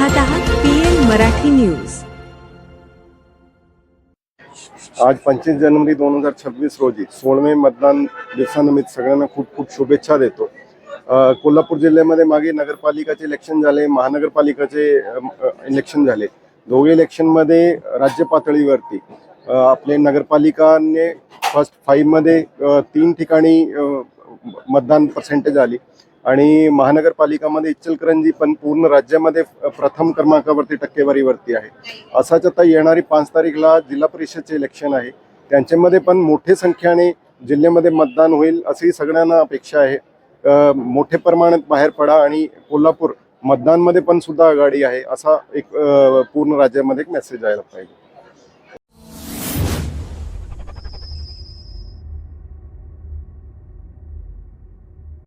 पाहत आहात PL Marathi news. आज 25 जानेवारी 2026 रोजी 16वें मतदान दिवसानिमित्त सगळ्यांना खूप खूप शुभेच्छा देतो। कोल्हापूर जिल्ह्यामध्ये मागे नगरपालिकाचे इलेक्शन झाले, महानगरपालिकाचे इलेक्शन झाले। दोघे इलेक्शनमध्ये राज्य पातळीवरती आपले नगरपालिकाने फर्स्ट 5 मध्ये 3 ठिकाणी मतदान पर्सेंटेज आली आणि महानगरपालिकामध्ये इचलकरंजी पण पूर्ण राज्यामध्ये प्रथम क्रमांकावरती टक्केवारीवरती आहे। असाच आता येणारी 5 तारीखला जिल्हा परिषदचे इलेक्शन आहे, त्यांच्यामध्ये पण मोठ्या संख्येने जिल्ह्यामध्ये मतदान होईल अशी सगळ्यांना अपेक्षा आहे। मोठ्या प्रमाणात बाहेर पडा आणि कोल्हापूर मतदानमध्ये पण सुद्धा आघाडी आहे असा एक पूर्ण राज्यामध्ये एक मेसेज यायला पाहिजे।